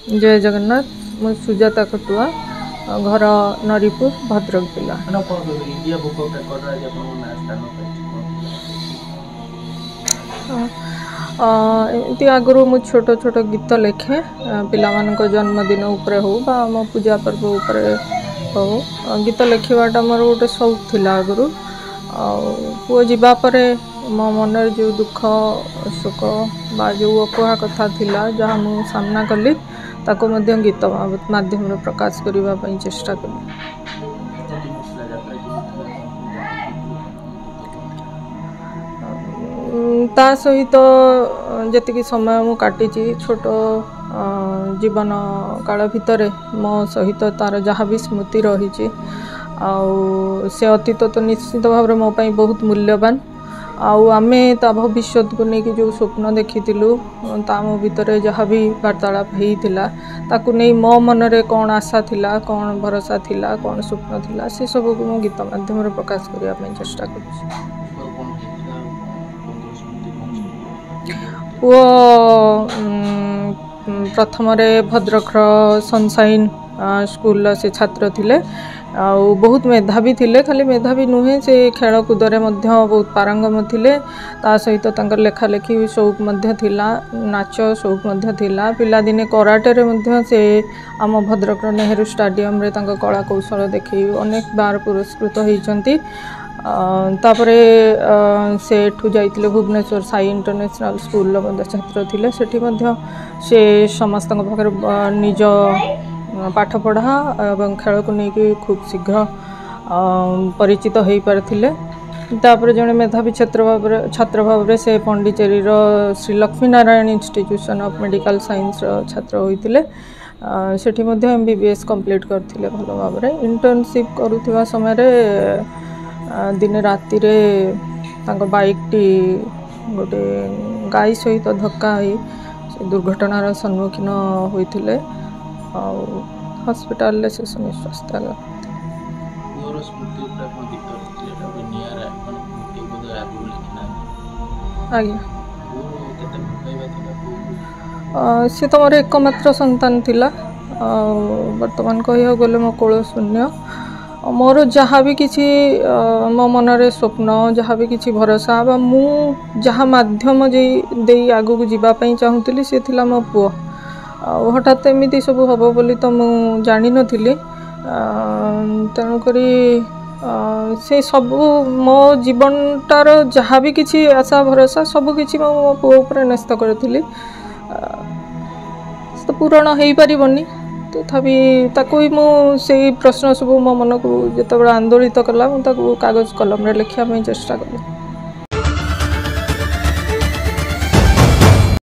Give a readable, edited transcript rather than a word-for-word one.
जय जगन्नाथ। मु सुजाता खटुआ, घर नरीपुर, भद्रक जिला। एमती आगु मु छोट छोट गीत लिखे पिलामान जन्मदिन उपरे हो बा आम पूजा पर्व उपरे हो गीत लिखवाटा मोर गोटे शौक थिला आगु। पुओ जीवा परे मो मन जो दुख शोक बा जो अकुहा कथा थिला जहाँ मु सामना कली ताको मध्य गीत माध्यम प्रकाश करने चेष्टा कली। ता सहित जी समय मु काटी छोट जीवन काल भितर मो सहित तार जहाँ भी स्मृति रही से अतीत तो निश्चित भाव में मो बहुत मूल्यवान। आमे ता भविष्य को लेकिन जो स्वप्न देखी मो भितर जहाँ भी वार्तालाप होता ताकू नहीं मो मन रे कौन आशा थिला कौन भरोसा थिला कौन स्वप्न थिला से सब को मो गीत माध्यम प्रकाश करने चेष्टा कर। वो प्रथम भद्रक सनशाइन स्कूल से छात्र थिले बहुत मेधावी थिले खाली मेधावी नुहे से खेलकूद बहुत पारंगम थिले ता सहित तांकर लेखा लेखी शौक मध्य थिला नाच शौक मध्य थिला पिलादिने कराटे रे मध्य से आम भद्रक नेहरू स्टाडियम रे तांकर कला कौशल देखी अनेक बार पुरस्कृत होइचंती। तापरे से एठू जाइतिले भुवनेश्वर साई इंटरनेशनल स्कूल छात्र थिले सेठी मध्य से समस्त पाखर निज पाठ पढ़ा एवं खेल को लेकिन खूब शीघ्र परिचित हो पारे। तापर जड़े मेधावी छात्र भाव से Pondicherry Shri Lakshmi Narayan institution of medical science छात्र होते सेठी मध्य MBBS कंप्लीट करथिले भल भाव में इंटर्नशिप करुवा समय दिन राति रे तांको बाइक टी गोटे गाई सहित धक्का हो दुर्घटनार सम्मुखीन होइथिले हॉस्पिटल से स्वास्थ्य आज्ञा सी तो मोर एकमात्र संतान थिला वर्तमान कह गले मो कोल शून्य मोर जहाँ भी किसी मो मनरे स्वप्न जहाँ भी किसी भरोसा बा मु जहाँ माध्यम दे आगू को जीवाई चाहूली सी थिला मो पुओ हठात एमती सब हम बोली तो मु जानी नथिली तेणुक से सब मो जीवनटार जहाँ भी किसी आशा भरोसा सब किसी मो पुओ उपर न्यस्त करी तो पूरण हो पारनी तथापि ताकू मु से प्रश्न सब मो मन को जिते आंदोलित कला कागज कलम रे लिखा चेष्टा कली।